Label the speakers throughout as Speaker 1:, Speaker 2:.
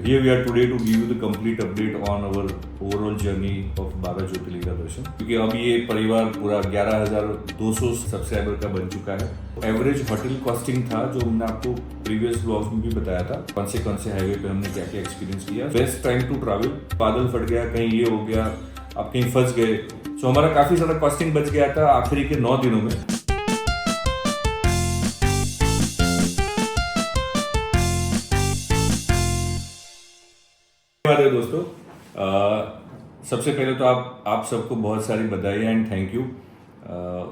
Speaker 1: Here we are today to give you the complete update on our overall journey of 12 Jyotirlinga दर्शन, क्योंकि अब ये परिवार पूरा 11,200 सब्सक्राइबर का बन चुका है। एवरेज होटल कॉस्टिंग था जो हमने आपको प्रीवियस ब्लॉग्स में भी बताया था, कौन से हाईवे पे हमने क्या क्या एक्सपीरियंस किया। बेस्ट टाइम टू ट्रैवल, बादल फट गया, कहीं ये हो गया, आप कहीं फंस गए, सो हमारा काफी सारा कॉस्टिंग बच गया था आखिरी के 9 दिनों में। धन्यवाद दोस्तों, सबसे पहले तो आप सबको बहुत सारी बधाई एंड थैंक यू,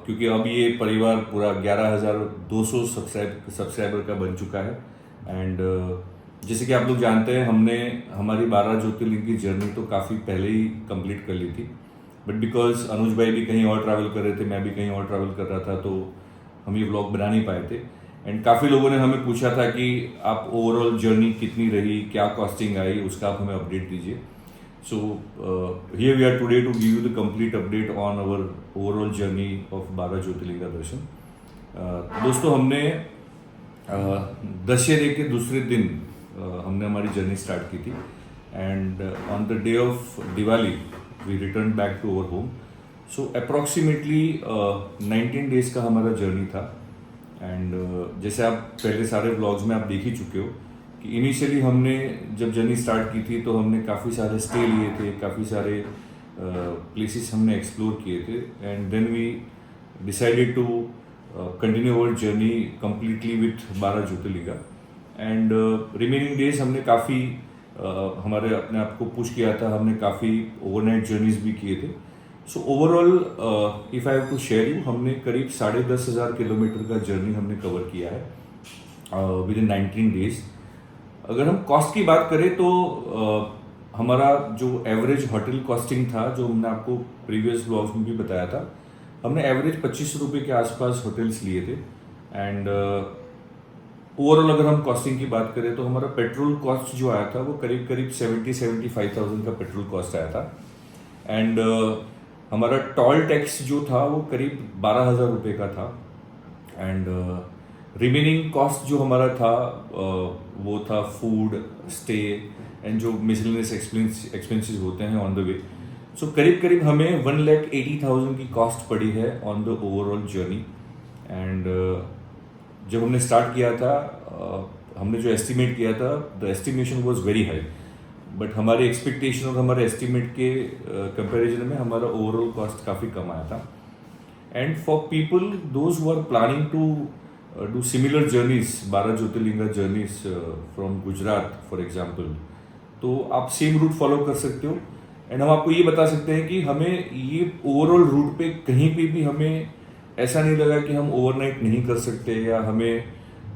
Speaker 1: क्योंकि अब ये परिवार पूरा 11,200 सब्सक्राइबर का बन चुका है। एंड जैसे कि आप लोग जानते हैं, हमने हमारी 12 ज्योतिर्लिंग की जर्नी तो काफ़ी पहले ही कंप्लीट कर ली थी, बट बिकॉज अनुज भाई भी कहीं और ट्रैवल कर रहे थे, मैं भी कहीं और ट्रैवल कर रहा था, तो हम ये व्लॉग बना नहीं पाए थे। एंड काफ़ी लोगों ने हमें पूछा था कि आप ओवरऑल जर्नी कितनी रही, क्या कॉस्टिंग आई, उसका आप हमें अपडेट दीजिए। So here we are today to give you the complete update on our overall journey of 12 Jyotirlinga दर्शन। दोस्तों, हमने दशहरे के दूसरे दिन हमने हमारी जर्नी स्टार्ट की थी, and on the day of Diwali we return back to our home. So approximately 19 days का हमारा जर्नी था। एंड जैसे आप पहले सारे व्लॉग्स में आप देख ही चुके हो कि इनिशियली हमने जब जर्नी स्टार्ट की थी तो हमने काफ़ी सारे स्टे लिए थे, काफ़ी सारे प्लेसेस हमने एक्सप्लोर किए थे, and then we decided to continue our journey completely with 12 Jyotirlinga. And remaining days हमने काफ़ी हमारे अपने आप को पुश किया था, हमने काफ़ी ओवरनाइट जर्नीज भी किए थे। So overall if I have to share you, हमने करीब 10,500 किलोमीटर का जर्नी हमने कवर किया है विद इन 19 डेज। अगर हम कॉस्ट की बात करें तो हमारा जो एवरेज होटल कॉस्टिंग था, जो हमने आपको प्रीवियस ब्लॉग्स में भी बताया था, हमने एवरेज 25 रुपये के आसपास होटल्स लिए थे। एंड ओवरऑल अगर हम कॉस्टिंग की बात करें तो हमारा पेट्रोल कॉस्ट जो आया था वो करीब 70,000-75,000 का पेट्रोल कॉस्ट आया था। एंड हमारा टोल टैक्स जो था वो करीब 12,000 रुपये का था। एंड रिमेनिंग कॉस्ट जो हमारा था वो था फूड, स्टे एंड जो मिसलेनियस एक्सपेंसेस होते हैं ऑन द वे। सो करीब हमें 1,80,000 की कॉस्ट पड़ी है on the overall journey. And जब हमने स्टार्ट किया था, हमने जो एस्टिमेट किया था, the estimation was very high, but हमारे एक्सपेक्टेशन और हमारे एस्टिमेट के कंपैरिजन में हमारा ओवरऑल कॉस्ट काफ़ी कम आया था। And for people those who are planning to do similar journeys, 12 Jyotirlinga journeys from Gujarat for example, तो आप सेम रूट फॉलो कर सकते हो। एंड हम आपको ये बता सकते हैं कि हमें ये ओवरऑल रूट पे कहीं पे भी हमें ऐसा नहीं लगा कि हम ओवरनाइट नहीं कर सकते या हमें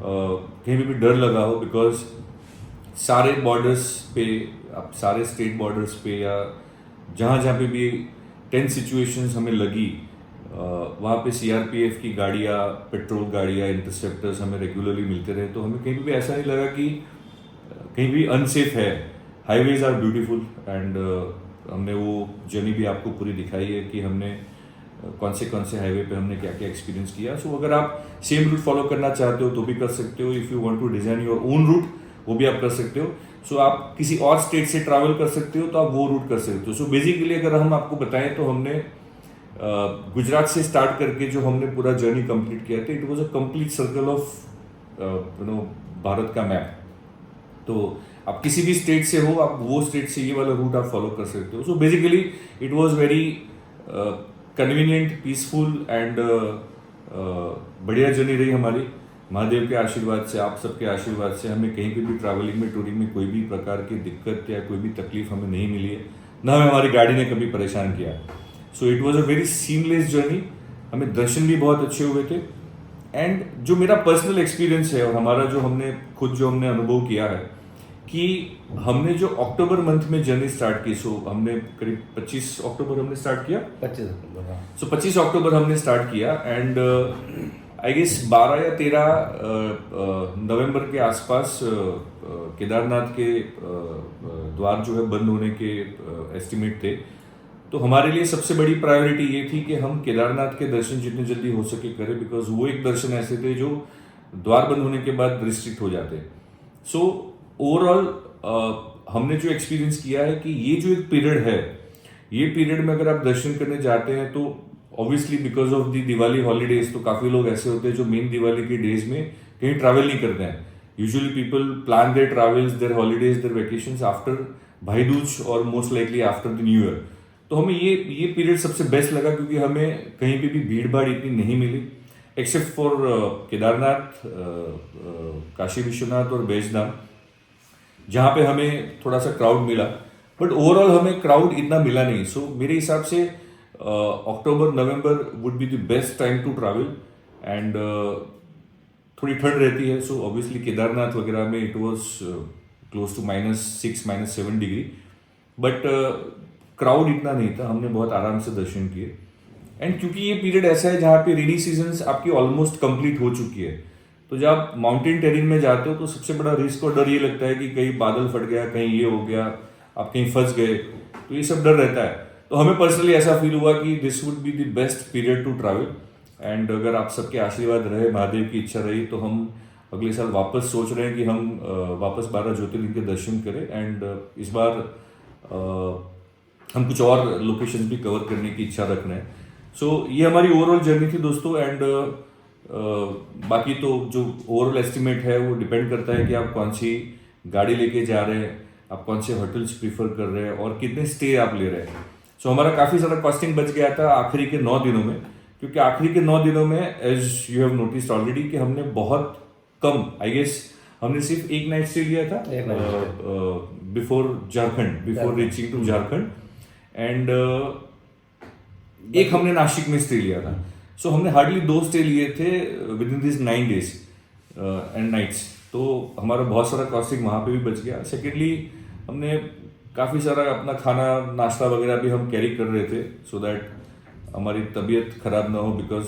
Speaker 1: कहीं पे भी डर लगा हो, बिकॉज सारे बॉर्डर्स पे, आप सारे स्टेट बॉर्डर्स पे या जहाँ पे भी टेंस सिचुएशंस हमें लगी, वहाँ पे सीआरपीएफ की गाड़ियाँ, पेट्रोल गाड़ियाँ, इंटरसेप्टर्स हमें रेगुलरली मिलते रहे, तो हमें कहीं भी ऐसा नहीं लगा कि कहीं भी अनसेफ है। हाईवेज आर ब्यूटीफुल, एंड हमने वो जर्नी भी आपको पूरी दिखाई है कि हमने कौन से हाईवे पे हमने क्या क्या एक्सपीरियंस किया। सो अगर आप सेम रूट फॉलो करना चाहते हो तो भी कर सकते हो। If you want to design your own route, वो भी आप कर सकते हो। सो आप किसी और स्टेट से ट्रैवल कर सकते हो तो आप वो रूट कर सकते हो। सो बेसिकली अगर हम आपको बताएं तो हमने गुजरात से स्टार्ट करके जो हमने पूरा जर्नी कंप्लीट किया था, it was a complete circle of Bharat का मैप। तो आप किसी भी स्टेट से हो, आप वो स्टेट से ये वाला रूट आप फॉलो कर सकते हो। So basically it was very convenient, peaceful and बढ़िया जर्नी रही हमारी। महादेव के आशीर्वाद से, आप सबके आशीर्वाद से हमें कहीं पे भी ट्रैवलिंग में, टूरिंग में कोई भी प्रकार की दिक्कत या कोई भी तकलीफ हमें नहीं मिली है, ना हमें हमारी गाड़ी ने कभी परेशान किया। So it was a very seamless journey. हमें दर्शन भी बहुत अच्छे हुए थे। एंड जो मेरा पर्सनल एक्सपीरियंस है और हमारा जो हमने अनुभव किया है कि हमने जो अक्टूबर मंथ में जर्नी स्टार्ट की, सो हमने करीब 25 अक्टूबर हमने स्टार्ट किया,
Speaker 2: 25 अक्टूबर।
Speaker 1: सो 25 अक्टूबर हमने स्टार्ट किया। एंड आई गेस 12 या 13 नवंबर के आसपास केदारनाथ के द्वार जो है बंद होने के एस्टिमेट थे। तो हमारे लिए सबसे बड़ी प्रायोरिटी ये थी कि हम केदारनाथ के दर्शन जितने जल्दी हो सके करें, बिकॉज वो एक दर्शन ऐसे थे जो द्वार बंद होने के बाद रिस्ट्रिक्ट हो जाते। सो ओवरऑल हमने जो एक्सपीरियंस किया है कि ये जो एक पीरियड है, ये पीरियड में अगर आप दर्शन करने जाते हैं तो obviously because of the Diwali holidays, तो काफ़ी लोग ऐसे होते हैं जो मेन दिवाली के डेज में कहीं ट्रैवल नहीं करते हैं. Usually people plan their travels, their holidays, their vacations after Bhai Dooj और most likely after the new year. तो हमें ये पीरियड सबसे बेस्ट लगा क्योंकि हमें कहीं पे भी भीड़ भाड़ इतनी नहीं मिली एक्सेप्ट फॉर केदारनाथ, काशी विश्वनाथ और बैजनाथ, जहाँ पे हमें थोड़ा सा क्राउड मिला. बट ओवरऑल हमें क्राउड इतना मिला नहीं. सो मेरे हिसाब से October November would be the best time to travel. And थोड़ी ठंड रहती है, सो ऑब्वियसली केदारनाथ वगैरह में it was close to -6 -7 degree. But crowd इतना नहीं था, हमने बहुत आराम से दर्शन किए. एंड क्योंकि ये पीरियड ऐसा है जहाँ पे रेनी सीजन्स आपकी ऑलमोस्ट कंप्लीट हो चुकी है, तो जब आप माउंटेन टेरेन में जाते हो तो सबसे बड़ा रिस्क और डर ये लगता है कि कहीं बादल फट गया, कहीं ये हो गया, आप कहीं फंस गए, तो ये सब डर रहता है. तो हमें पर्सनली ऐसा फील हुआ कि this would be the best period to travel. And अगर आप सबके आशीर्वाद रहे, महादेव की इच्छा रही, तो हम अगले साल वापस सोच रहे हैं कि हम वापस 12 ज्योतिर्लिंग के दर्शन करें. एंड इस बार हम कुछ और लोकेशंस भी कवर करने की इच्छा रख रहे हैं. सो ये हमारी ओवरऑल जर्नी थी दोस्तों. एंड बाकी तो जो ओवरऑल एस्टिमेट है वो डिपेंड करता है कि आप कौन सी गाड़ी लेके जा रहे हैं, आप कौन से होटल्स प्रीफर कर रहे हैं और कितने स्टे आप ले रहे हैं. सो हमारा काफ़ी सारा कॉस्टिंग बच गया था आखिरी के 9 दिनों में, क्योंकि आखिरी के 9 दिनों में as you have noticed already कि हमने बहुत कम, आई गेस हमने सिर्फ एक नाइट स्टे लिया था before Jharkhand, before reaching to Jharkhand. And एक हमने नासिक में स्टे लिया था. सो हमने हार्डली 2 स्टे लिए थे within this 9 days and nights. तो हमारा बहुत सारा कॉस्टिंग वहाँ पे भी बच गया. सेकेंडली हमने काफ़ी सारा अपना खाना नाश्ता वगैरह भी हम कैरी कर रहे थे सो दैट हमारी तबीयत खराब ना हो, बिकॉज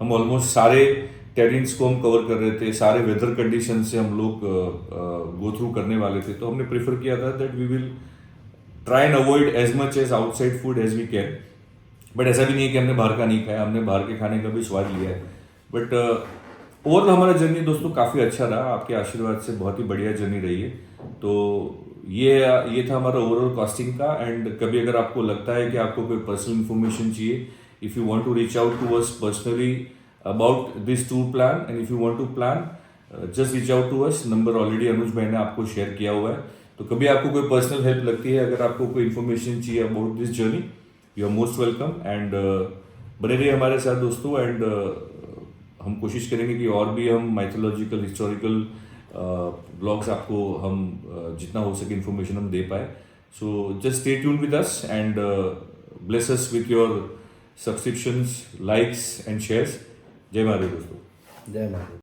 Speaker 1: हम ऑलमोस्ट सारे टेरेन्स को हम कवर कर रहे थे, सारे वेदर कंडीशन से हम लोग गो थ्रू करने वाले थे. तो हमने प्रेफर किया था that we will try and avoid as much as outside food as we can. But ऐसा भी नहीं है कि हमने बाहर का नहीं खाया, हमने बाहर के खाने का भी स्वाद लिया है. बट ओवरऑल हमारा जर्नी दोस्तों काफ़ी अच्छा रहा. आपके आशीर्वाद से बहुत ही बढ़िया जर्नी रही है. तो ये था हमारा ओवरऑल कॉस्टिंग का. एंड कभी अगर आपको लगता है कि आपको कोई पर्सनल इन्फॉर्मेशन चाहिए, if you want to reach out to us personally about this tour plan and if you want to plan, just reach out to us. Number already Anuj भाई ने आपको शेयर किया हुआ है. तो कभी आपको कोई पर्सनल हेल्प लगती है, अगर आपको कोई इन्फॉर्मेशन चाहिए about this journey, you are most welcome. And बने रहिए हमारे साथ दोस्तों. एंड हम कोशिश करेंगे कि और भी हम माइथोलॉजिकल, हिस्टोरिकल ब्लॉग्स आपको हम जितना हो सके इन्फॉर्मेशन हम दे पाए. So just stay tuned with us and bless us with your subscriptions, likes and shares. जय महादेव दोस्तों.
Speaker 2: जय महादेव.